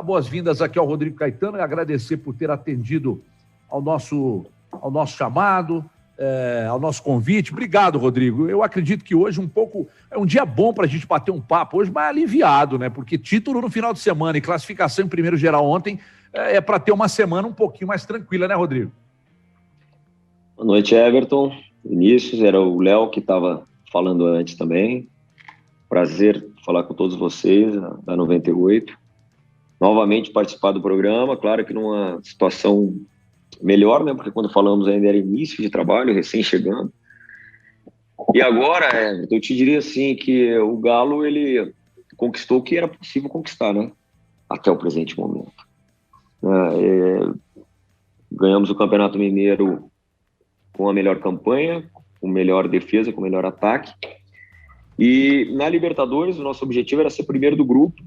dar boas-vindas aqui ao Rodrigo Caetano e agradecer por ter atendido ao nosso chamado, ao nosso convite. Obrigado, Rodrigo. Eu acredito que hoje é um dia bom para a gente bater um papo, hoje mais aliviado, né? Porque título no final de semana e classificação em primeiro geral ontem é para ter uma semana um pouquinho mais tranquila, né, Rodrigo? Boa noite, Everton. Vinícius, era o Léo que estava falando antes também. Prazer falar com todos vocês, da 98. Novamente participar do programa, claro que numa situação melhor, né? Porque quando falamos ainda era início de trabalho, recém-chegando. E agora, Everton, eu te diria assim que o Galo, ele conquistou o que era possível conquistar, né? Até o presente momento. Ganhamos o Campeonato Mineiro com a melhor campanha, com melhor defesa, com melhor ataque. E na Libertadores, o nosso objetivo era ser primeiro do grupo,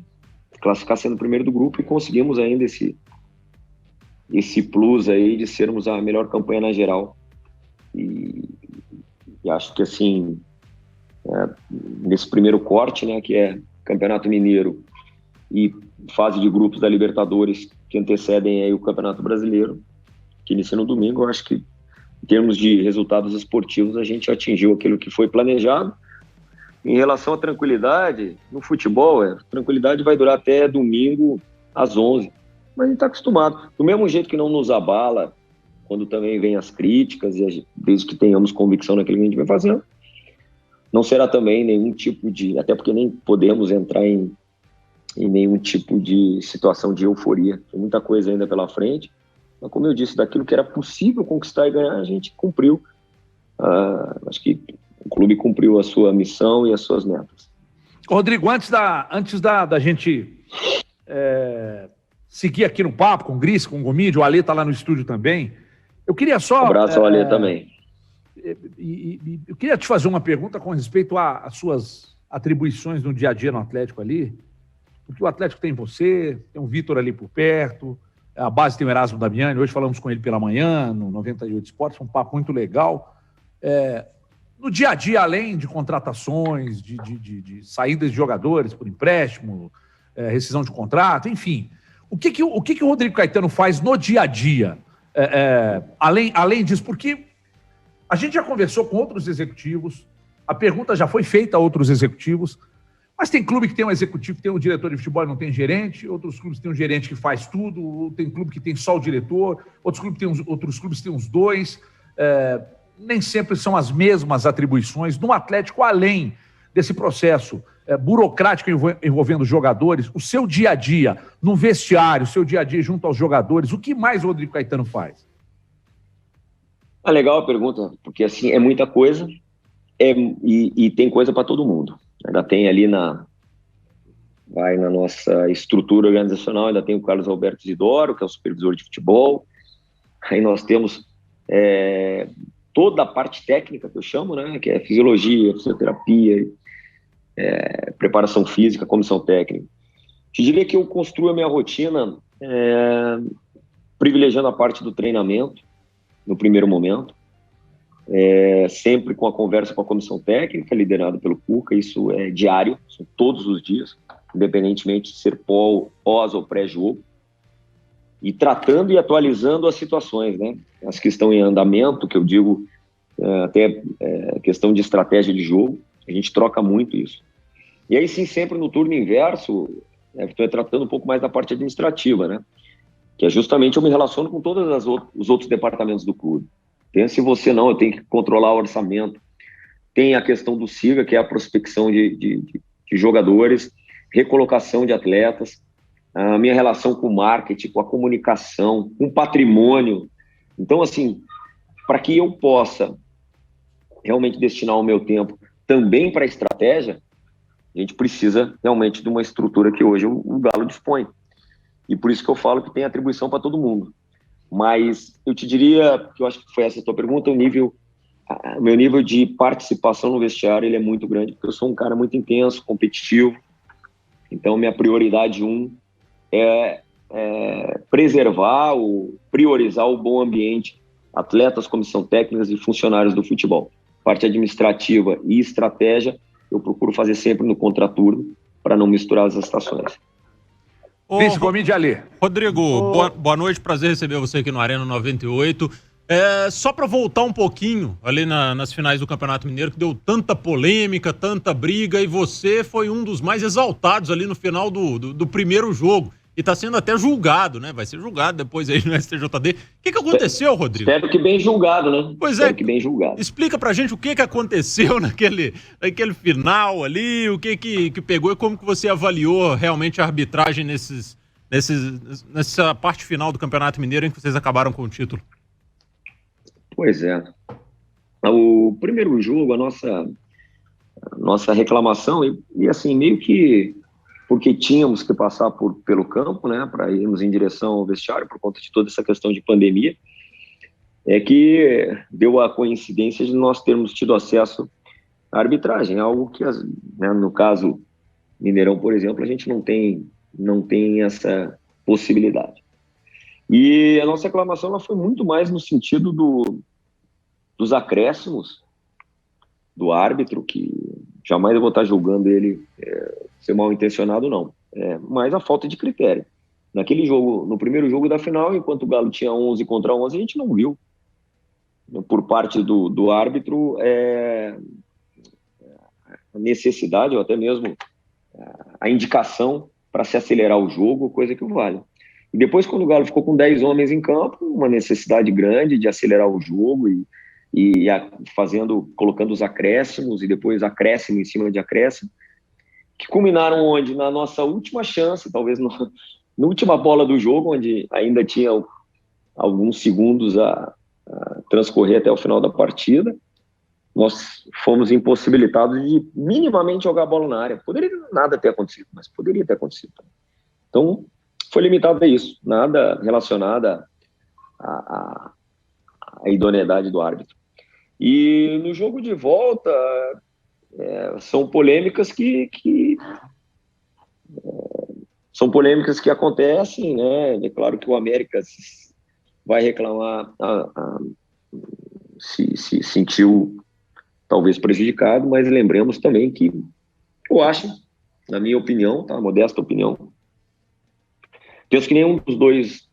classificar sendo primeiro do grupo, e conseguimos ainda esse plus aí de sermos a melhor campanha na geral. E acho que assim, nesse primeiro corte, né, que é Campeonato Mineiro e fase de grupos da Libertadores, que antecedem aí o Campeonato Brasileiro, que inicia no domingo, eu acho que em termos de resultados esportivos a gente atingiu aquilo que foi planejado. Em relação à tranquilidade, no futebol, tranquilidade vai durar até domingo às 11. Mas a gente está acostumado. Do mesmo jeito que não nos abala quando também vem as críticas, e desde que tenhamos convicção naquilo que a gente vai fazendo, não será também nenhum tipo de... Até porque nem podemos entrar em nenhum tipo de situação de euforia. Tem muita coisa ainda pela frente. Mas, como eu disse, daquilo que era possível conquistar e ganhar, a gente cumpriu. Acho que o clube cumpriu a sua missão e as suas metas. Rodrigo, antes da gente seguir aqui no papo com o Gris, com o Gomide, o Alê está lá no estúdio também, eu queria só... Um abraço ao Alê também. Eu queria te fazer uma pergunta com respeito às suas atribuições no dia a dia no Atlético ali, porque o Atlético tem você, tem o Vitor ali por perto, a base tem o Erasmo Damiani, hoje falamos com ele pela manhã, no 98 Esportes, foi um papo muito legal. No dia a dia, além de contratações, de saídas de jogadores por empréstimo, rescisão de contrato, enfim, o que o Rodrigo Caetano faz no dia a dia, além disso? Porque a gente já conversou com outros executivos, a pergunta já foi feita a outros executivos, mas tem clube que tem um executivo, que tem um diretor de futebol e não tem gerente, outros clubes têm um gerente que faz tudo, tem clube que tem só o diretor, outros clubes têm uns dois, nem sempre são as mesmas atribuições. No Atlético, além desse processo burocrático envolvendo jogadores, o seu dia a dia no vestiário, o seu dia a dia junto aos jogadores, o que mais o Rodrigo Caetano faz? Legal a pergunta, porque assim, é muita coisa e tem coisa para todo mundo. Ainda tem ali na nossa estrutura organizacional, ainda tem o Carlos Alberto Isidoro, que é o supervisor de futebol. Aí nós temos toda a parte técnica, que eu chamo, né, que é fisiologia, fisioterapia, preparação física, comissão técnica. Te diria que eu construo a minha rotina privilegiando a parte do treinamento, no primeiro momento, sempre com a conversa com a comissão técnica, liderada pelo Cuca. Isso é diário, são todos os dias, independentemente de ser pós ou pré-jogo, e tratando e atualizando as situações, né? As que estão em andamento, que eu digo, até questão de estratégia de jogo, a gente troca muito isso. E aí sim, sempre no turno inverso, estou tratando um pouco mais da parte administrativa, né? Que é justamente eu me relaciono com todos os outros departamentos do clube. Pense você não, eu tenho que controlar o orçamento. Tem a questão do SIGA, que é a prospecção de jogadores, recolocação de atletas, a minha relação com o marketing, com a comunicação, com o patrimônio. Então, assim, para que eu possa realmente destinar o meu tempo também para a estratégia, a gente precisa realmente de uma estrutura que hoje o Galo dispõe. E por isso que eu falo que tem atribuição para todo mundo. Mas eu te diria, que eu acho que foi essa a tua pergunta, o meu nível de participação no vestiário ele é muito grande, porque eu sou um cara muito intenso, competitivo. Então, minha prioridade é preservar ou priorizar o bom ambiente, atletas, comissão técnica e funcionários do futebol. Parte administrativa e estratégia, eu procuro fazer sempre no contraturno, para não misturar as estações. Vice Comide Ali. Rodrigo, boa noite, prazer receber você aqui no Arena 98. Só para voltar um pouquinho ali nas finais do Campeonato Mineiro, que deu tanta polêmica, tanta briga, e você foi um dos mais exaltados ali no final do primeiro jogo. E está sendo até julgado, né? Vai ser julgado depois aí no STJD. O que aconteceu, Rodrigo? Espero que bem julgado, né? Pois Espero que bem julgado. Explica pra gente o que aconteceu naquele final ali, o que pegou e como que você avaliou realmente a arbitragem nessa parte final do Campeonato Mineiro em que vocês acabaram com o título. Pois é. O primeiro jogo, a nossa reclamação, e assim, meio que porque tínhamos que passar pelo campo, né, para irmos em direção ao vestiário, por conta de toda essa questão de pandemia, é que deu a coincidência de nós termos tido acesso à arbitragem, algo que, né, no caso Mineirão, por exemplo, a gente não tem essa possibilidade. E a nossa reclamação ela foi muito mais no sentido dos acréscimos do árbitro, que jamais eu vou estar julgando ele ser mal intencionado, não. Mas a falta de critério. Naquele jogo, no primeiro jogo da final, enquanto o Galo tinha 11 contra 11, a gente não viu, por parte do árbitro, a necessidade, ou até mesmo a indicação para se acelerar o jogo, coisa que vale. E depois, quando o Galo ficou com 10 homens em campo, uma necessidade grande de acelerar o jogo e colocando os acréscimos e depois acréscimo em cima de acréscimo, que culminaram onde? Na nossa última chance, talvez na última bola do jogo, onde ainda tinha alguns segundos a transcorrer até o final da partida, nós fomos impossibilitados de minimamente jogar a bola na área. Poderia nada ter acontecido, mas poderia ter acontecido. Então, foi limitado a isso, nada relacionado à idoneidade do árbitro. E no jogo de volta, são polêmicas são polêmicas que acontecem, né? É claro que o América vai reclamar, se sentiu talvez prejudicado, mas lembremos também que eu acho, na minha opinião, tá? Modesta opinião, penso que nenhum dos dois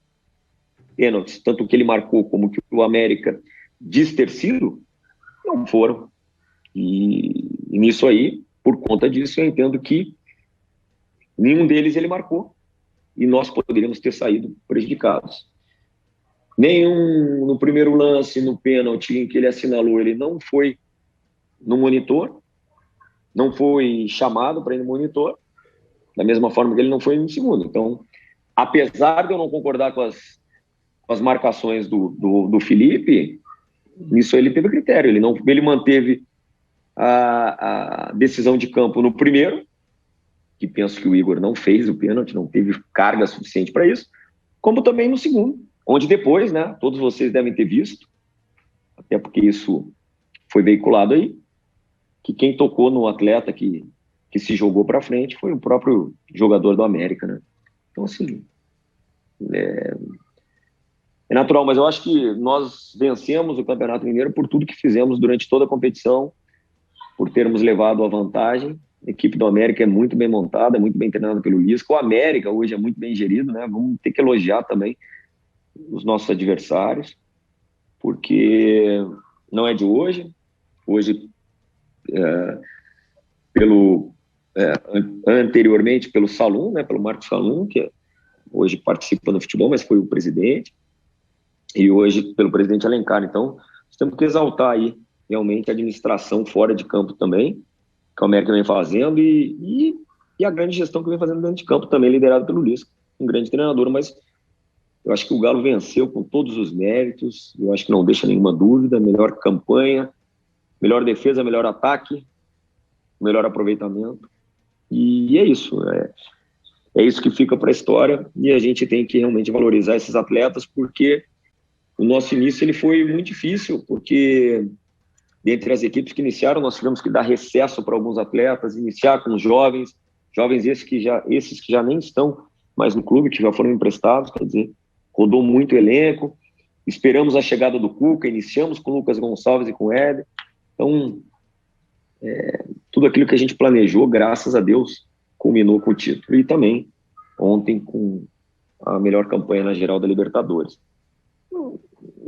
pênaltis, tanto o que ele marcou como que o América diz ter sido, não foram. E nisso aí, por conta disso, eu entendo que nenhum deles ele marcou e nós poderíamos ter saído prejudicados. Nenhum, no primeiro lance, no pênalti em que ele assinalou, ele não foi no monitor, não foi chamado para ir no monitor, da mesma forma que ele não foi no segundo. Então, apesar de eu não concordar com as marcações do Felipe, nisso ele teve critério, ele manteve a decisão de campo no primeiro, que penso que o Igor não fez o pênalti, não teve carga suficiente para isso, como também no segundo, onde depois, né, todos vocês devem ter visto, até porque isso foi veiculado aí, que quem tocou no atleta que se jogou para frente foi o próprio jogador do América, né? Então, assim, é natural, mas eu acho que nós vencemos o Campeonato Mineiro por tudo que fizemos durante toda a competição, por termos levado a vantagem. A equipe do América é muito bem montada, é muito bem treinada pelo Lisca. O América hoje é muito bem gerido, né? Vamos ter que elogiar também os nossos adversários, porque não é de hoje. Hoje, anteriormente, pelo Salum, né? Pelo Marcos Salum, que hoje participa no futebol, mas foi o presidente, e hoje pelo presidente Alencar. Então, nós temos que exaltar aí realmente a administração fora de campo também, que o América vem fazendo, e a grande gestão que vem fazendo dentro de campo também, liderado pelo Lisca, um grande treinador. Mas eu acho que o Galo venceu com todos os méritos, eu acho que não deixa nenhuma dúvida, melhor campanha, melhor defesa, melhor ataque, melhor aproveitamento, e é isso, é isso que fica para a história, e a gente tem que realmente valorizar esses atletas, porque o nosso início ele foi muito difícil, porque dentre as equipes que iniciaram, nós tivemos que dar recesso para alguns atletas, iniciar com os jovens esses que já nem estão mais no clube, que já foram emprestados, quer dizer, rodou muito elenco, esperamos a chegada do Cuca, iniciamos com o Lucas Gonçalves e com o Éder, então tudo aquilo que a gente planejou, graças a Deus, culminou com o título, e também ontem com a melhor campanha na geral da Libertadores.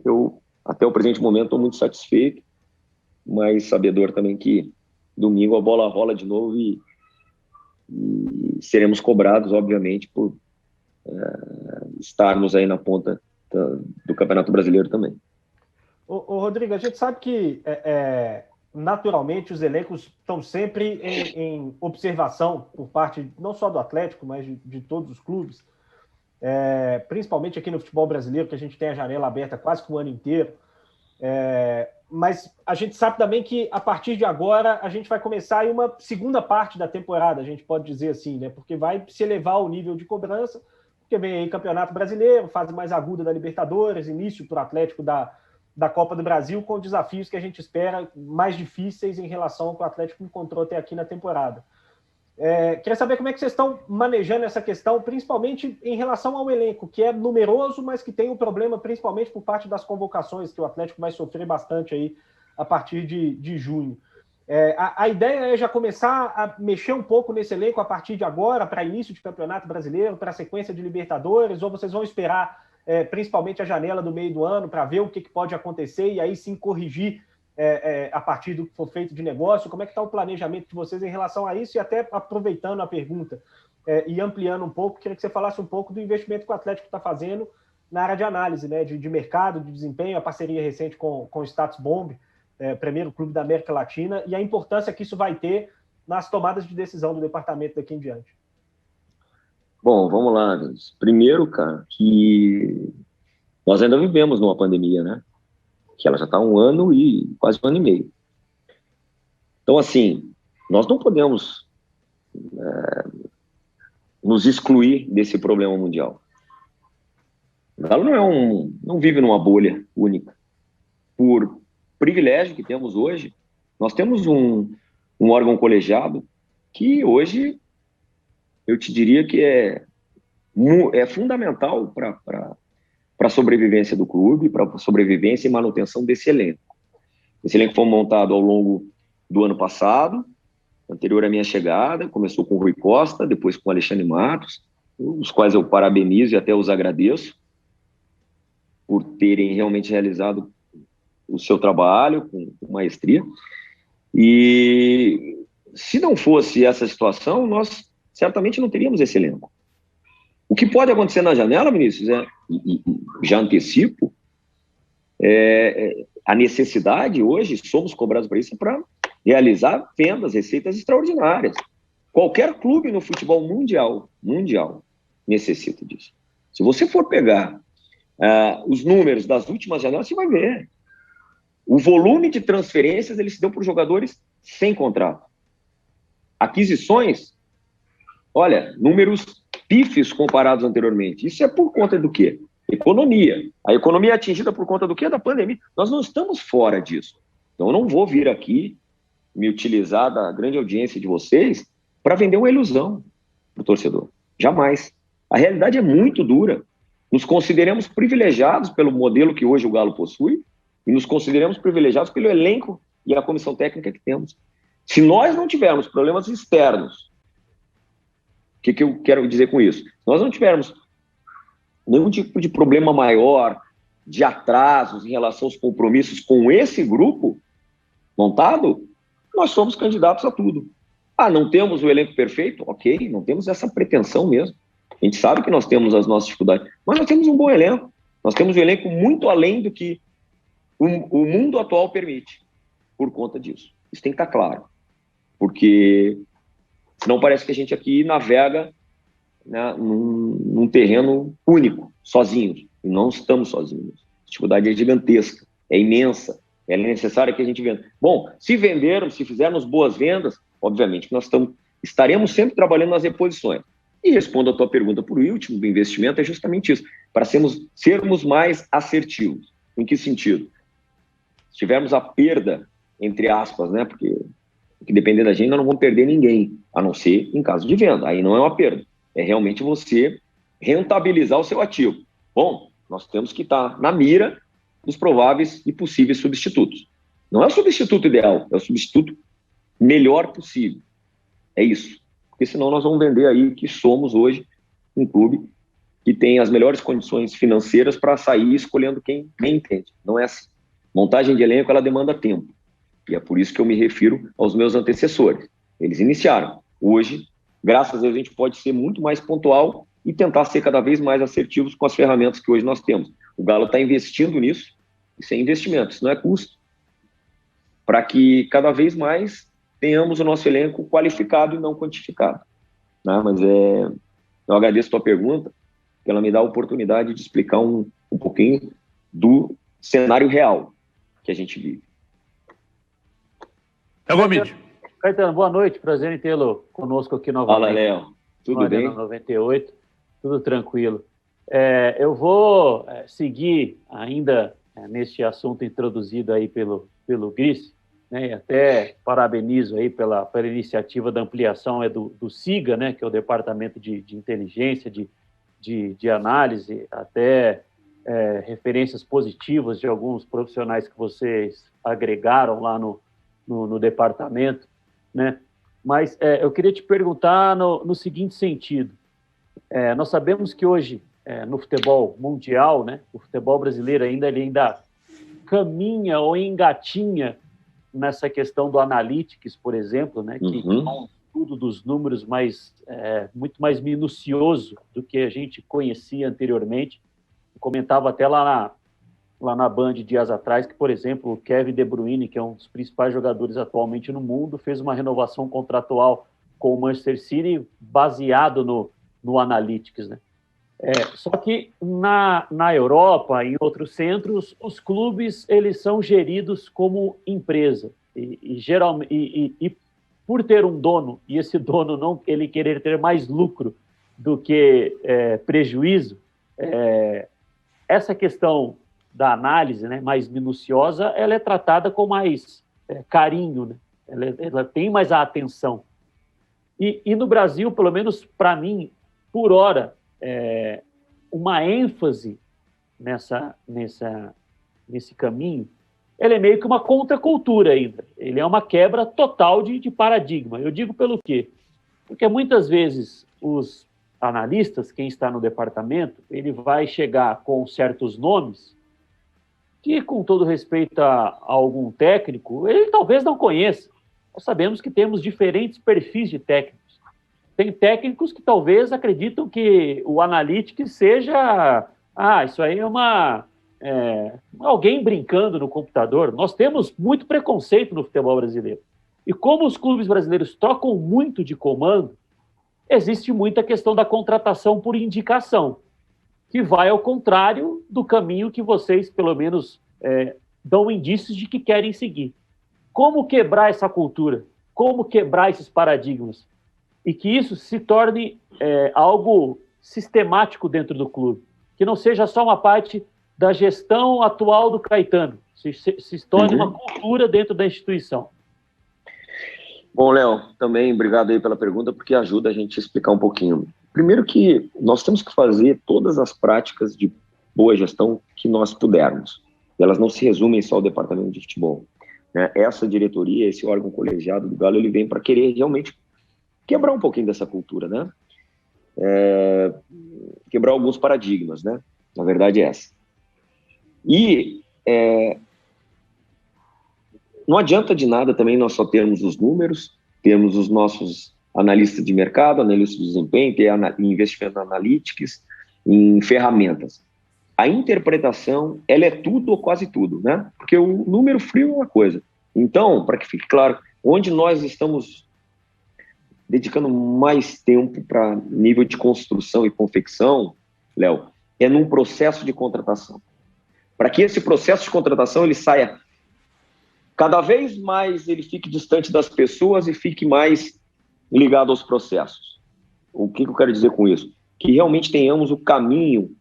Eu, até o presente momento, estou muito satisfeito, mas sabedor também que domingo a bola rola de novo e seremos cobrados, obviamente, por estarmos aí na ponta do Campeonato Brasileiro também. Ô, Rodrigo, a gente sabe que naturalmente os elencos estão sempre em observação por parte não só do Atlético, mas de todos os clubes, principalmente aqui no futebol brasileiro, que a gente tem a janela aberta quase que o ano inteiro. Mas a gente sabe também que a partir de agora a gente vai começar aí uma segunda parte da temporada, a gente pode dizer assim, né? Porque vai se elevar o nível de cobrança, porque vem aí Campeonato Brasileiro, fase mais aguda da Libertadores, início para o Atlético da Copa do Brasil, com desafios que a gente espera mais difíceis em relação ao que o Atlético encontrou até aqui na temporada. Queria saber como é que vocês estão manejando essa questão, principalmente em relação ao elenco, que é numeroso, mas que tem um problema principalmente por parte das convocações, que o Atlético vai sofrer bastante aí a partir de junho. A ideia é já começar a mexer um pouco nesse elenco a partir de agora, para início de Campeonato Brasileiro, para a sequência de Libertadores, ou vocês vão esperar principalmente a janela do meio do ano para ver o que pode acontecer e aí sim corrigir a partir do que for feito de negócio? Como é que está o planejamento de vocês em relação a isso? E até aproveitando a pergunta e ampliando um pouco, queria que você falasse um pouco do investimento que o Atlético está fazendo na área de análise, né, de mercado, de desempenho, a parceria recente com o Status Bomb, primeiro clube da América Latina, e a importância que isso vai ter nas tomadas de decisão do departamento daqui em diante. Bom, vamos lá, Deus. Primeiro, cara, que nós ainda vivemos numa pandemia, né? Que ela já está há 1 ano e quase 1 ano e meio. Então, assim, nós não podemos nos excluir desse problema mundial. O Galo não vive numa bolha única. Por privilégio que temos hoje, nós temos um órgão colegiado que hoje eu te diria que é fundamental para a sobrevivência do clube, para a sobrevivência e manutenção desse elenco. Esse elenco foi montado ao longo do ano passado, anterior à minha chegada, começou com o Rui Costa, depois com o Alexandre Matos, os quais eu parabenizo e até os agradeço por terem realmente realizado o seu trabalho com maestria. E se não fosse essa situação, nós certamente não teríamos esse elenco. O que pode acontecer na janela, Vinícius, e já antecipo, a necessidade hoje, somos cobrados para isso, para realizar vendas, receitas extraordinárias. Qualquer clube no futebol mundial necessita disso. Se você for pegar os números das últimas janelas, você vai ver. O volume de transferências ele se deu por jogadores sem contrato. Aquisições, olha, números pífios comparados anteriormente. Isso é por conta do quê? Economia. A economia é atingida por conta do quê? Da pandemia. Nós não estamos fora disso. Então eu não vou vir aqui me utilizar da grande audiência de vocês para vender uma ilusão para o torcedor. Jamais. A realidade é muito dura. Nos consideramos privilegiados pelo modelo que hoje o Galo possui e nos consideramos privilegiados pelo elenco e a comissão técnica que temos. Se nós não tivermos problemas externos, o que eu quero dizer com isso? Se nós não tivermos nenhum tipo de problema maior, de atrasos em relação aos compromissos com esse grupo montado, nós somos candidatos a tudo. Não temos o elenco perfeito? Ok, não temos essa pretensão mesmo. A gente sabe que nós temos as nossas dificuldades, mas nós temos um bom elenco. Nós temos um elenco muito além do que o mundo atual permite, por conta disso. Isso tem que estar claro. Porque senão parece que a gente aqui navega, né, num terreno único, sozinhos. E não estamos sozinhos. A dificuldade é gigantesca, é imensa. É necessário que a gente venda. Bom, se vendermos, se fizermos boas vendas, obviamente que nós estaremos sempre trabalhando nas reposições. E respondo a tua pergunta por último, do investimento, é justamente isso, para sermos mais assertivos. Em que sentido? Se tivermos a perda, entre aspas, né, porque dependendo da gente, nós não vamos perder ninguém, a não ser em caso de venda. Aí não é uma perda, é realmente você rentabilizar o seu ativo. Bom, nós temos que estar na mira dos prováveis e possíveis substitutos. Não é o substituto ideal, é o substituto melhor possível. É isso. Porque senão nós vamos vender aí que somos hoje um clube que tem as melhores condições financeiras para sair escolhendo quem entende. Não é assim. Montagem de elenco, ela demanda tempo. E é por isso que eu me refiro aos meus antecessores. Eles iniciaram. Hoje, graças a Deus, a gente pode ser muito mais pontual e tentar ser cada vez mais assertivos com as ferramentas que hoje nós temos. O Galo está investindo nisso, isso é investimento, isso não é custo, para que cada vez mais tenhamos o nosso elenco qualificado e não quantificado. Né? Mas eu agradeço a tua pergunta, que ela me dá a oportunidade de explicar um pouquinho do cenário real que a gente vive. Caetano, boa noite, prazer em tê-lo conosco aqui novamente. Fala, Léo, tudo bem? 98, tudo tranquilo. Eu vou seguir ainda neste assunto introduzido aí pelo Gris, né, e até parabenizo aí pela iniciativa da ampliação do SIGA, né, que é o Departamento de Inteligência, de Análise, até referências positivas de alguns profissionais que vocês agregaram lá no departamento, né? Mas eu queria te perguntar no seguinte sentido. Nós sabemos que hoje, no futebol mundial, né, o futebol brasileiro ainda caminha ou engatinha nessa questão do analytics, por exemplo, né, que é um estudo dos números muito mais minucioso do que a gente conhecia anteriormente. Eu comentava até lá na Band dias atrás que, por exemplo, o Kevin De Bruyne, que é um dos principais jogadores atualmente no mundo, fez uma renovação contratual com o Manchester City baseado no Analytics, né? Só que na Europa, em outros centros, os clubes eles são geridos como empresa e por ter um dono e esse dono não ele querer ter mais lucro do que prejuízo, essa questão da análise, né, mais minuciosa, ela é tratada com mais carinho, né? Ela tem mais a atenção. E no Brasil, pelo menos para mim, por hora, uma ênfase nesse caminho, ela é meio que uma contracultura ainda. Ele é uma quebra total de paradigma. Eu digo pelo quê? Porque muitas vezes os analistas, quem está no departamento, ele vai chegar com certos nomes que, com todo respeito a algum técnico, ele talvez não conheça. Nós sabemos que temos diferentes perfis de técnicos. Tem técnicos que talvez acreditam que o analytics seja... isso aí é alguém brincando no computador. Nós temos muito preconceito no futebol brasileiro. E como os clubes brasileiros trocam muito de comando, existe muita questão da contratação por indicação, que vai ao contrário do caminho que vocês, pelo menos, dão indícios de que querem seguir. Como quebrar essa cultura? Como quebrar esses paradigmas? E que isso se torne algo sistemático dentro do clube, que não seja só uma parte da gestão atual do Caetano, se torne uma cultura dentro da instituição. Bom, Léo, também obrigado aí pela pergunta, porque ajuda a gente a explicar um pouquinho. Primeiro que nós temos que fazer todas as práticas de boa gestão que nós pudermos. Elas não se resumem só ao departamento de futebol, né? Essa diretoria, esse órgão colegiado do Galo, ele vem para querer realmente quebrar um pouquinho dessa cultura, né? Quebrar alguns paradigmas, né? Na verdade é essa. E não adianta de nada também nós só termos os números, termos os nossos analistas de mercado, analistas de desempenho, ter investimento em analytics, em ferramentas. A interpretação, ela é tudo ou quase tudo, né? Porque o número frio é uma coisa. Então, para que fique claro, onde nós estamos dedicando mais tempo para nível de construção e confecção, Léo, é num processo de contratação. Para que esse processo de contratação ele saia cada vez mais, ele fique distante das pessoas e fique mais ligado aos processos. O que eu quero dizer com isso? Que realmente tenhamos o caminho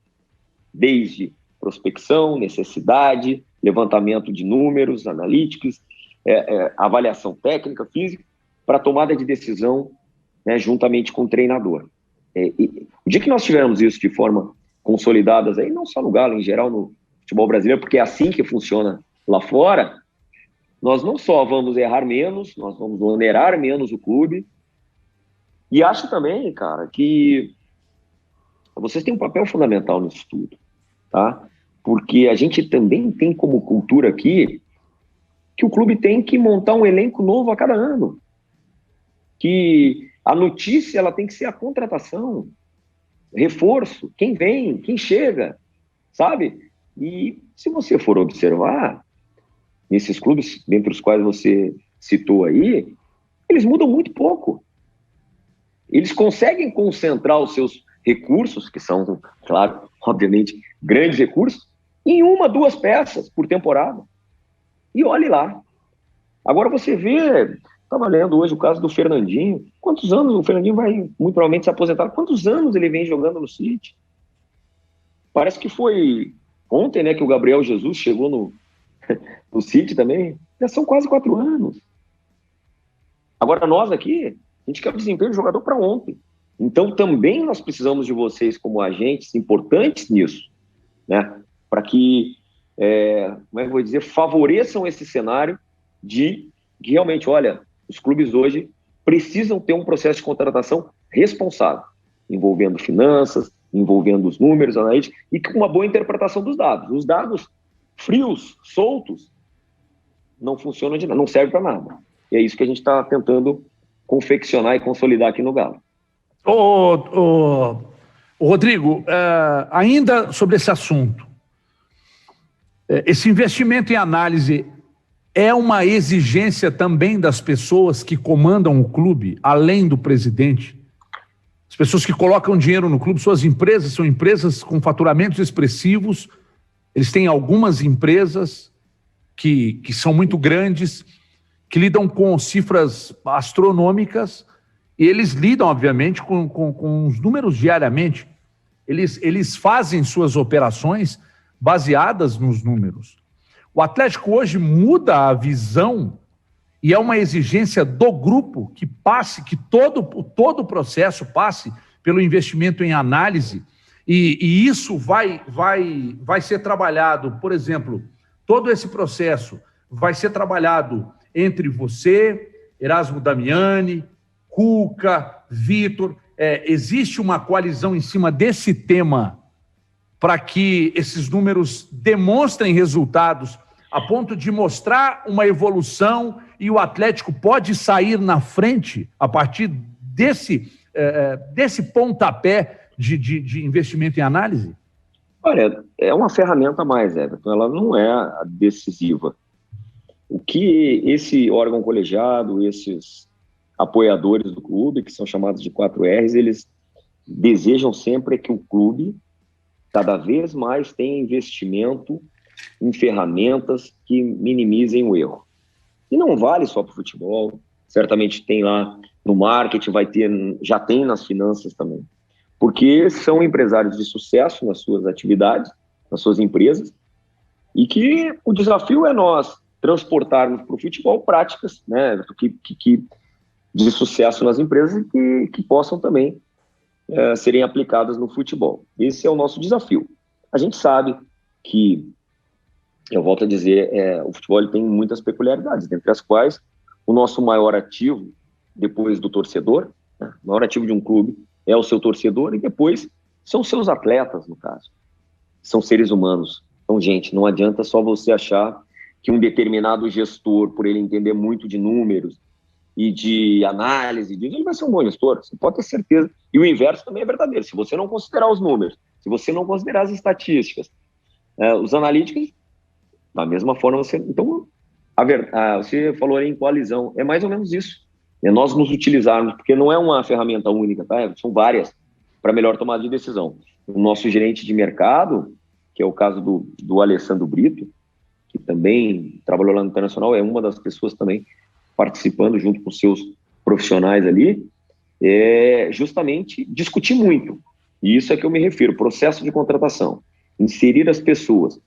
desde prospecção, necessidade, levantamento de números, analíticos, avaliação técnica, física, para tomada de decisão, né, juntamente com o treinador. O dia que nós tivermos isso de forma consolidada, aí, não só no Galo, em geral no futebol brasileiro, porque é assim que funciona lá fora, nós não só vamos errar menos, nós vamos onerar menos o clube. E acho também, cara, que vocês têm um papel fundamental nisso tudo, tá? Porque a gente também tem como cultura aqui que o clube tem que montar um elenco novo a cada ano. Que a notícia ela tem que ser a contratação, reforço, quem vem, quem chega, sabe? E se você for observar, nesses clubes, dentre os quais você citou aí, eles mudam muito pouco. Eles conseguem concentrar os seus recursos, que são, claro, obviamente, grandes recursos, em 1, 2 peças por temporada. E olhe lá. Agora você vê, estava lendo hoje o caso do Fernandinho. Quantos anos o Fernandinho vai, muito provavelmente, se aposentar? Quantos anos ele vem jogando no City? Parece que foi ontem, né, que o Gabriel Jesus chegou no City também. Já são quase 4 anos. Agora nós aqui, a gente quer o desempenho do jogador para ontem. Então também nós precisamos de vocês como agentes importantes nisso, né? Para que, como é que eu vou dizer, favoreçam esse cenário de que realmente, olha, os clubes hoje precisam ter um processo de contratação responsável, envolvendo finanças, envolvendo os números, analíticos, e com uma boa interpretação dos dados. Os dados frios, soltos, não funcionam de nada, não servem para nada. E é isso que a gente está tentando confeccionar e consolidar aqui no Galo. Rodrigo, ainda sobre esse assunto, esse investimento em análise é uma exigência também das pessoas que comandam o clube, além do presidente? As pessoas que colocam dinheiro no clube, suas empresas, são empresas com faturamentos expressivos, eles têm algumas empresas que são muito grandes, que lidam com cifras astronômicas, e eles lidam, obviamente, com os números diariamente. Eles fazem suas operações baseadas nos números. O Atlético hoje muda a visão e é uma exigência do grupo que todo o processo passe pelo investimento em análise, e isso vai ser trabalhado, por exemplo, todo esse processo vai ser trabalhado entre você, Erasmo Damiani, Cuca, Vitor. Existe uma coalizão em cima desse tema para que esses números demonstrem resultados a ponto de mostrar uma evolução, e o Atlético pode sair na frente a partir desse pontapé de investimento em análise? Olha, é uma ferramenta a mais, Everton, ela não é a decisiva. O que esse órgão colegiado, esses apoiadores do clube, que são chamados de 4Rs, eles desejam sempre que o clube cada vez mais tenha investimento em ferramentas que minimizem o erro. E não vale só para o futebol, certamente tem lá no marketing, já tem nas finanças também. Porque são empresários de sucesso nas suas atividades, nas suas empresas, e que o desafio é nós transportarmos para o futebol práticas, né, de sucesso nas empresas e que possam também serem aplicadas no futebol. Esse é o nosso desafio. A gente sabe que, eu volto a dizer, o futebol ele tem muitas peculiaridades, dentre as quais o nosso maior ativo, depois do torcedor, né, o maior ativo de um clube é o seu torcedor, e depois são os seus atletas, no caso. São seres humanos. Então, gente, não adianta só você achar que um determinado gestor, por ele entender muito de números e de análise, ele vai ser um bom gestor, você pode ter certeza. E o inverso também é verdadeiro. Se você não considerar os números, se você não considerar as estatísticas, os analíticos, da mesma forma você... Então, você falou aí em coalizão, é mais ou menos isso. É nós nos utilizarmos, porque não é uma ferramenta única, tá? São várias para melhor tomada de decisão. O nosso gerente de mercado, que é o caso do Alessandro Brito, que também trabalhou lá no Internacional, é uma das pessoas também participando junto com seus profissionais ali, justamente discutir muito. E isso é que eu me refiro, processo de contratação, inserir as pessoas,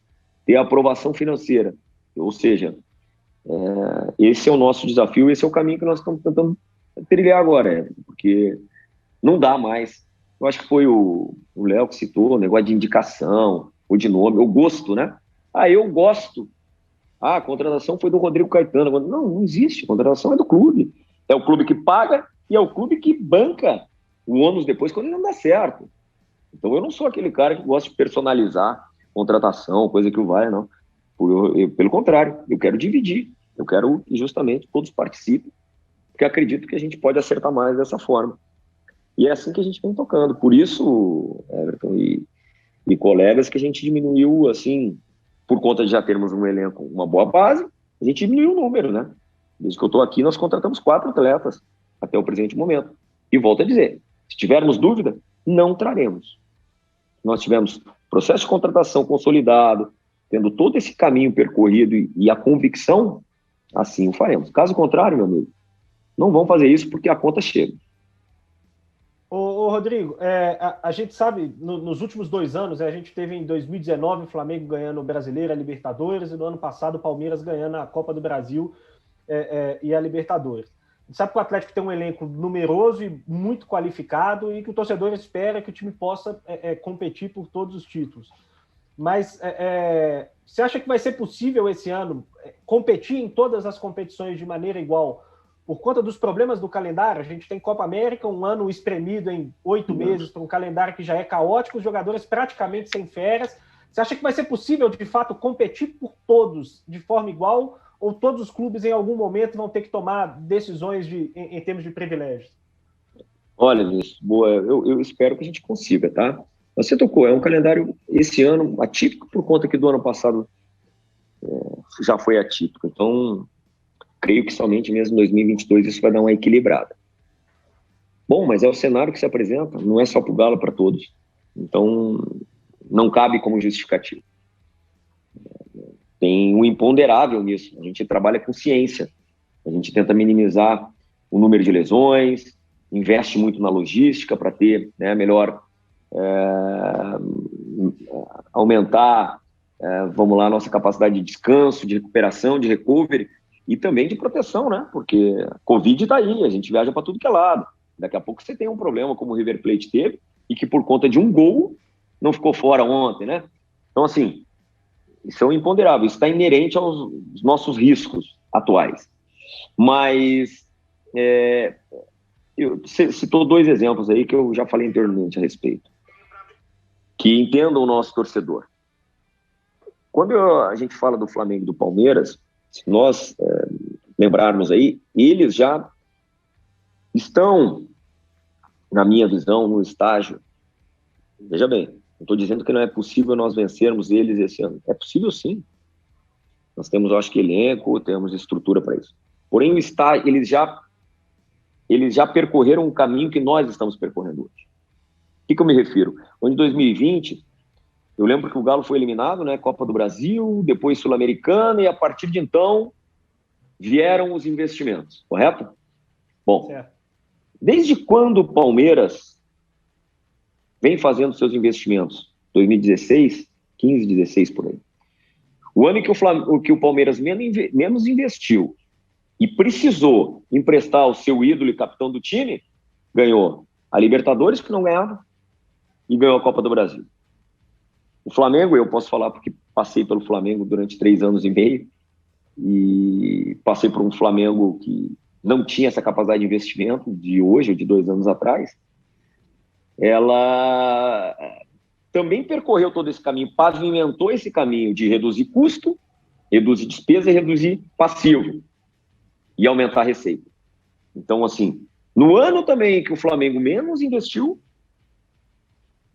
ter a aprovação financeira, ou seja, esse é o nosso desafio, esse é o caminho que nós estamos tentando trilhar agora, porque não dá mais. Eu acho que foi o Léo que citou, o negócio de indicação, ou de nome, o gosto, né? Eu gosto. A contratação foi do Rodrigo Caetano. Não existe, a contratação é do clube. É o clube que paga e é o clube que banca o ônus depois quando não dá certo. Então eu não sou aquele cara que gosta de personalizar contratação, coisa que vai, não. Pelo contrário, eu quero dividir, eu quero que justamente todos participem, porque acredito que a gente pode acertar mais dessa forma. E é assim que a gente vem tocando. Por isso, Everton e colegas, que a gente diminuiu, assim, por conta de já termos um elenco, uma boa base, a gente diminuiu o número, né? Desde que eu estou aqui, nós contratamos 4 atletas até o presente momento. E volto a dizer, se tivermos dúvida, não traremos. Nós tivemos processo de contratação consolidado, tendo todo esse caminho percorrido e a convicção, assim o faremos. Caso contrário, meu amigo, não vão fazer isso porque a conta chega. Ô Rodrigo, a gente sabe, nos últimos 2 anos, a gente teve em 2019 o Flamengo ganhando o Brasileiro, a Libertadores, e no ano passado o Palmeiras ganhando a Copa do Brasil e a Libertadores. A gente sabe que o Atlético tem um elenco numeroso e muito qualificado e que o torcedor espera que o time possa competir por todos os títulos. Mas você acha que vai ser possível esse ano competir em todas as competições de maneira igual? Por conta dos problemas do calendário, a gente tem Copa América, um ano espremido em 8 meses, para um calendário que já é caótico, os jogadores praticamente sem férias. Você acha que vai ser possível, de fato, competir por todos de forma igual, ou todos os clubes, em algum momento, vão ter que tomar decisões em termos de privilégios? Olha, Luiz, boa, eu espero que a gente consiga, tá? Você tocou, é um calendário, esse ano, atípico, por conta que do ano passado já foi atípico. Então, creio que somente mesmo em 2022 isso vai dar uma equilibrada. Bom, mas é o cenário que se apresenta, não é só para o Galo, para todos. Então, não cabe como justificativo. Tem um imponderável nisso. A gente trabalha com ciência. A gente tenta minimizar o número de lesões, investe muito na logística para ter, né, melhor aumentar, vamos lá, nossa capacidade de descanso, de recuperação, de recovery e também de proteção, né? Porque a Covid está aí, a gente viaja para tudo que é lado. Daqui a pouco você tem um problema como o River Plate teve e que por conta de um gol não ficou fora ontem, né? Então, assim, isso é um imponderável, isso está inerente aos nossos riscos atuais. Mas eu citou 2 exemplos aí que eu já falei anteriormente a respeito, que entendam o nosso torcedor. Quando a gente fala do Flamengo e do Palmeiras, se nós lembrarmos aí, eles já estão, na minha visão, no estágio. Veja bem, não estou dizendo que não é possível nós vencermos eles esse ano. É possível sim. Nós temos, eu acho que, elenco, temos estrutura para isso. Porém, eles já percorreram um caminho que nós estamos percorrendo hoje. O que eu me refiro? Em 2020, eu lembro que o Galo foi eliminado, né? Copa do Brasil, depois Sul-Americana, e a partir de então vieram os investimentos, correto? Bom, certo. Desde quando o Palmeiras vem fazendo seus investimentos? 2016, 15, 16 por aí. O ano que o Palmeiras menos investiu e precisou emprestar o seu ídolo e capitão do time, ganhou a Libertadores, que não ganhava, e ganhou a Copa do Brasil. O Flamengo, eu posso falar porque passei pelo Flamengo durante 3 anos e meio e passei por um Flamengo que não tinha essa capacidade de investimento de hoje, ou de 2 anos atrás. Ela também percorreu todo esse caminho, pavimentou esse caminho de reduzir custo, reduzir despesa e reduzir passivo e aumentar a receita. Então, assim, no ano também que o Flamengo menos investiu,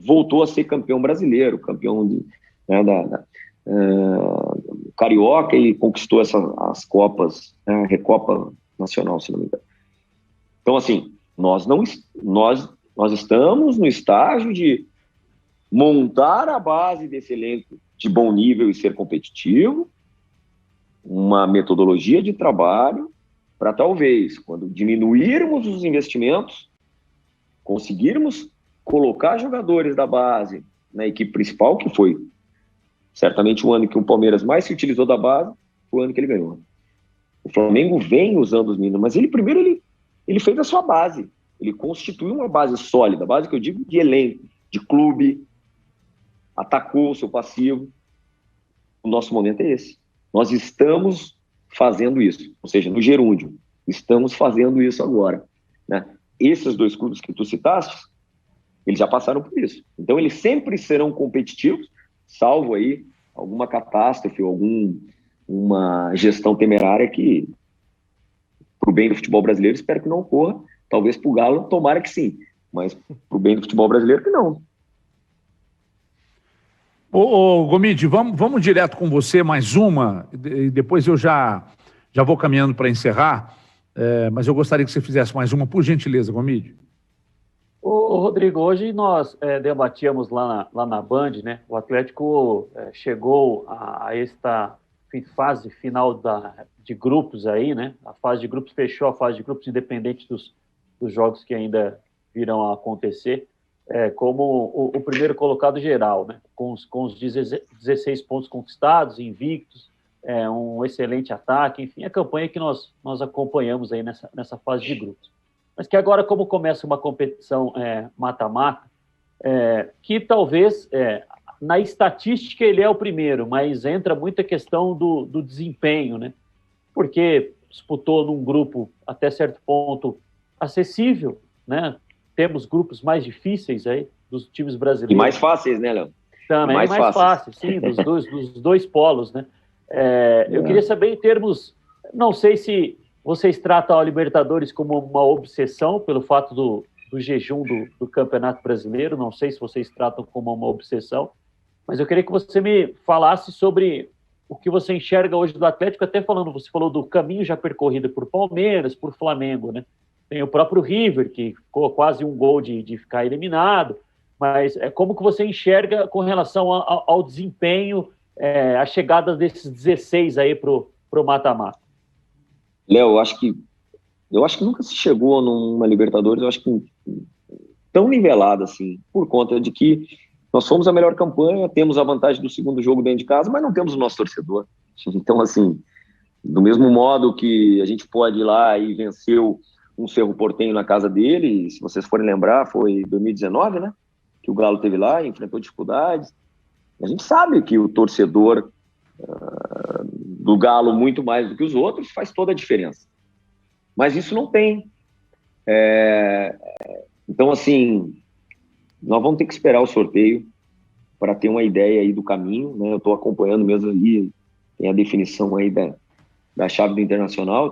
voltou a ser campeão brasileiro, campeão carioca, e conquistou as Copas, a Recopa Nacional, se não me engano. Então, assim, nós estamos no estágio de montar a base desse elenco de bom nível e ser competitivo, uma metodologia de trabalho para talvez, quando diminuirmos os investimentos, conseguirmos colocar jogadores da base na equipe principal, que foi certamente o ano que o Palmeiras mais se utilizou da base, foi o ano que ele ganhou. O Flamengo vem usando os meninos, mas ele fez a sua base. Ele constituiu uma base sólida, base que eu digo de elenco, de clube, atacou o seu passivo. O nosso momento é esse. Nós estamos fazendo isso, ou seja, no gerúndio, estamos fazendo isso agora, né? Esses 2 clubes que tu citaste, Eles já passaram por isso. Então, eles sempre serão competitivos, salvo aí alguma catástrofe, alguma gestão temerária que, para o bem do futebol brasileiro, espero que não ocorra. Talvez para o Galo, tomara que sim. Mas para o bem do futebol brasileiro, que não. Ô Gomide, vamos direto com você, mais uma, e depois eu já vou caminhando para encerrar, mas eu gostaria que você fizesse mais uma, por gentileza, Gomide. Ô, Rodrigo, hoje nós debatíamos lá na Band, né? O Atlético chegou a esta fase final de grupos aí, né? A fase de grupos fechou, a fase de grupos independente dos jogos que ainda virão a acontecer, como o primeiro colocado geral, né? Com os 16 pontos conquistados, invictos, um excelente ataque, enfim, a campanha que nós acompanhamos aí nessa fase de grupos. Mas que agora, como começa uma competição mata-mata, que talvez, na estatística, ele é o primeiro, mas entra muita questão do desempenho, né? Porque disputou num grupo, até certo ponto, acessível, né? Temos grupos mais difíceis aí, dos times brasileiros. E mais fáceis, né, Léo? Também mais fáceis, sim, dos dois polos, né? Eu queria saber, em termos, não sei se vocês tratam a Libertadores como uma obsessão pelo fato do jejum do Campeonato Brasileiro, não sei se vocês tratam como uma obsessão, mas eu queria que você me falasse sobre o que você enxerga hoje do Atlético, até você falou do caminho já percorrido por Palmeiras, por Flamengo, né? Tem o próprio River, que ficou quase um gol de ficar eliminado, mas como que você enxerga com relação ao desempenho, a chegada desses 16 aí pro mata-mata? Léo, eu acho que nunca se chegou numa Libertadores, eu acho que tão nivelada assim, por conta de que nós fomos a melhor campanha, temos a vantagem do segundo jogo dentro de casa, mas não temos o nosso torcedor. Então, assim, do mesmo modo que a gente pode ir lá e vencer um Cerro Porteño na casa dele, se vocês forem lembrar, foi 2019, né? Que o Galo teve lá, enfrentou dificuldades. A gente sabe que o torcedor do Galo, muito mais do que os outros, faz toda a diferença. Mas isso não tem. Então, assim, nós vamos ter que esperar o sorteio para ter uma ideia aí do caminho, né? Eu estou acompanhando mesmo ali, tem a definição aí da chave do Internacional.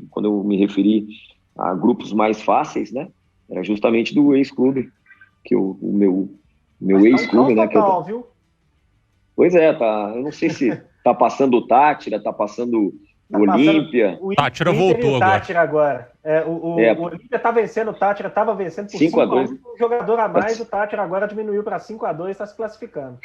Quando eu me referi a grupos mais fáceis, né? Era justamente do ex-clube, que o meu ex-clube, né? Total, viu? Pois tá. Eu não sei se tá passando o Tátira, tá passando o Olímpia. O Tátira voltou agora. Tátira agora. O Olímpia tá vencendo, o Tátira estava vencendo por 5-2. Um jogador a mais, o Tátira agora diminuiu para 5-2, está se classificando.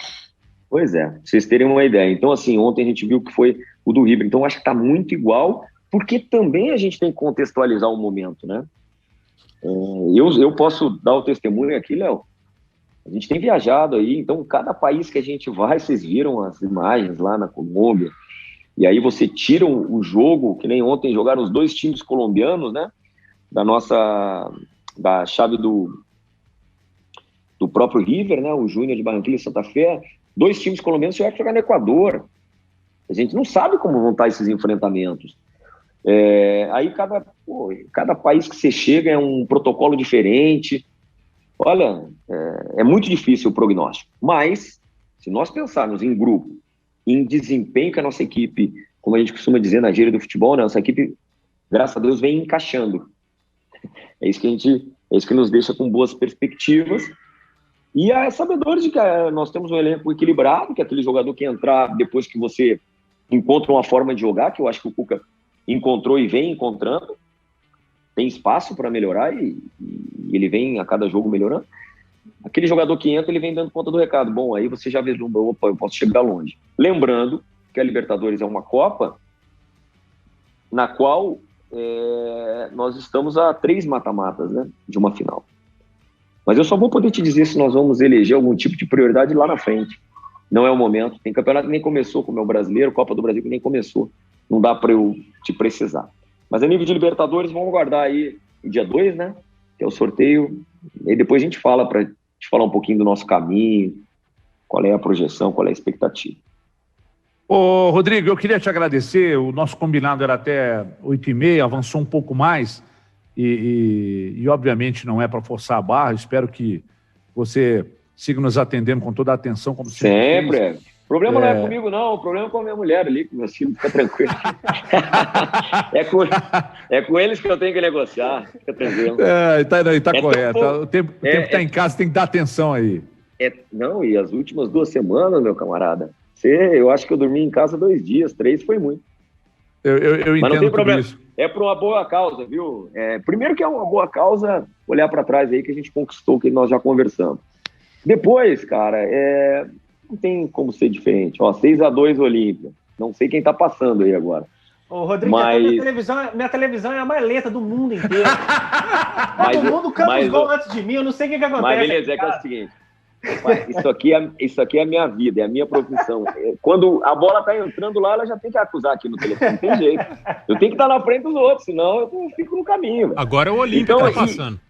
Pois pra vocês terem uma ideia. Então, assim, ontem a gente viu que foi o do River. Então, acho que tá muito igual, porque também a gente tem que contextualizar o momento, né? Eu posso dar o testemunho aqui, Léo. A gente tem viajado aí, então cada país que a gente vai, vocês viram as imagens lá na Colômbia, e aí você tira o jogo, que nem ontem jogaram os dois times colombianos, né? Da chave do próprio River, né? O Júnior de Barranquilla e Santa Fé, dois times colombianos que vai jogar no Equador. A gente não sabe como vão estar esses enfrentamentos. Aí cada país que você chega é um protocolo diferente. Olha, é muito difícil o prognóstico, mas se nós pensarmos em grupo, em desempenho que a nossa equipe, como a gente costuma dizer na gíria do futebol, né, nossa equipe, graças a Deus, vem encaixando. É isso que nos deixa com boas perspectivas e sabedores de que nós temos um elenco equilibrado, que é aquele jogador que entrar depois que você encontra uma forma de jogar, que eu acho que o Cuca encontrou e vem encontrando. Tem espaço para melhorar e ele vem a cada jogo melhorando. Aquele jogador que entra, ele vem dando conta do recado. Bom, aí você já vislumbrou, opa, eu posso chegar longe. Lembrando que a Libertadores é uma Copa na qual nós estamos a 3 mata-matas, né, de uma final. Mas eu só vou poder te dizer se nós vamos eleger algum tipo de prioridade lá na frente. Não é o momento. Tem campeonato que nem começou, como é o Brasileiro, Copa do Brasil que nem começou. Não dá para eu te precisar. Mas a nível de Libertadores, vamos guardar aí o dia 2, né? Que é o sorteio. E depois a gente fala para te falar um pouquinho do nosso caminho, qual é a projeção, qual é a expectativa. Ô, Rodrigo, eu queria te agradecer. O nosso combinado era até 8h30, avançou um pouco mais. E obviamente não é para forçar a barra. Espero que você siga nos atendendo com toda a atenção, como sempre fez. O problema não é comigo, não. O problema é com a minha mulher ali, com meus filhos, fica tranquilo. é com eles que eu tenho que negociar, fica tranquilo. Tá correto. O tempo que tá em casa tem que dar atenção aí. Não, e as últimas 2 semanas, meu camarada, eu acho que eu dormi em casa 2 dias, 3 foi muito. Eu entendo. Mas não tem problema. Isso. É por uma boa causa, viu? Primeiro que é uma boa causa olhar para trás aí que a gente conquistou, que nós já conversamos. Depois, cara, não tem como ser diferente. 6-2 Olímpia. Não sei quem tá passando aí agora. Ô, Rodrigo, minha televisão é a mais lenta do mundo inteiro. Todo mundo canta os gols antes de mim, eu não sei o que acontece. Mas beleza, é o seguinte. Isso aqui é a minha vida, é a minha profissão. Quando a bola tá entrando lá, ela já tem que acusar aqui no telefone, não tem jeito. Eu tenho que estar na frente dos outros, senão eu fico no caminho. Véio. Agora é o Olímpia que tá passando.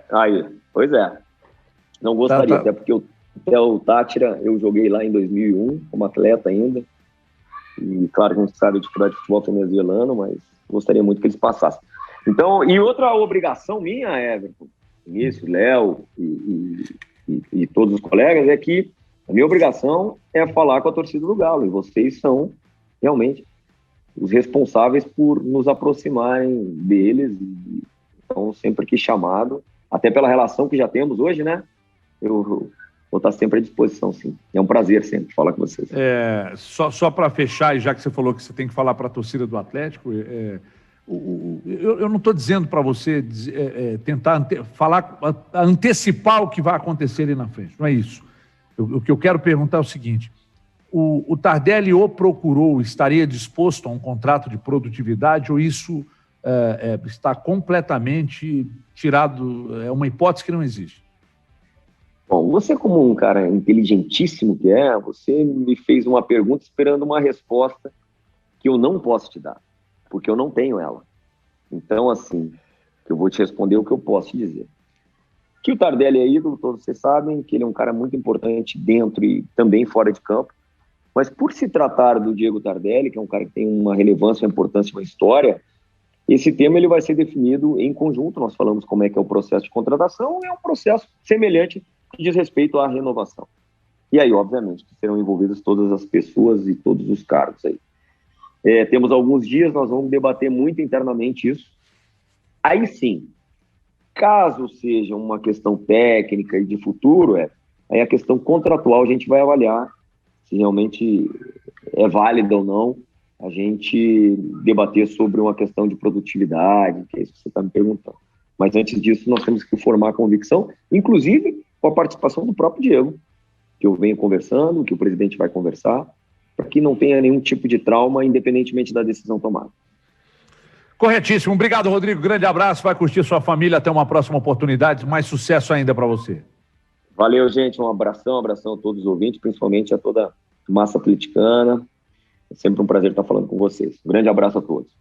Aí, pois é. Não gostaria, até porque até o Tátira eu joguei lá em 2001, como atleta ainda. E claro que a gente sabe a dificuldade de futebol venezuelano, mas gostaria muito que eles passassem. Então, e outra obrigação minha, Everton, Vinícius, Léo e todos os colegas, é que a minha obrigação é falar com a torcida do Galo, e vocês são realmente os responsáveis por nos aproximarem deles. Então, sempre que chamado, até pela relação que já temos hoje, né? Eu vou estar sempre à disposição, sim. É um prazer sempre falar com vocês. Só para fechar, e já que você falou que você tem que falar para a torcida do Atlético, eu não estou dizendo para você tentar antecipar o que vai acontecer ali na frente, não é isso. O que eu quero perguntar é o seguinte: o Tardelli o procurou, estaria disposto a um contrato de produtividade, ou isso está completamente tirado, é uma hipótese que não existe? Bom, você como um cara inteligentíssimo que você me fez uma pergunta esperando uma resposta que eu não posso te dar, porque eu não tenho ela. Então, assim, eu vou te responder o que eu posso te dizer. Que o Tardelli é ídolo, todos vocês sabem, que ele é um cara muito importante dentro e também fora de campo, mas por se tratar do Diego Tardelli, que é um cara que tem uma relevância, uma importância, uma história, esse tema ele vai ser definido em conjunto. Nós falamos como é que é o processo de contratação, é um processo semelhante que diz respeito à renovação. E aí, obviamente, serão envolvidas todas as pessoas e todos os cargos aí. Temos alguns dias, nós vamos debater muito internamente isso. Aí sim, caso seja uma questão técnica e de futuro, aí a questão contratual a gente vai avaliar se realmente é válida ou não a gente debater sobre uma questão de produtividade, que é isso que você está me perguntando. Mas antes disso, nós temos que formar a convicção, inclusive com a participação do próprio Diego, que eu venho conversando, que o presidente vai conversar, para que não tenha nenhum tipo de trauma, independentemente da decisão tomada. Corretíssimo. Obrigado, Rodrigo. Grande abraço. Vai curtir sua família. Até uma próxima oportunidade. Mais sucesso ainda para você. Valeu, gente. Um abração a todos os ouvintes, principalmente a toda a massa atleticana. É sempre um prazer estar falando com vocês. Um grande abraço a todos.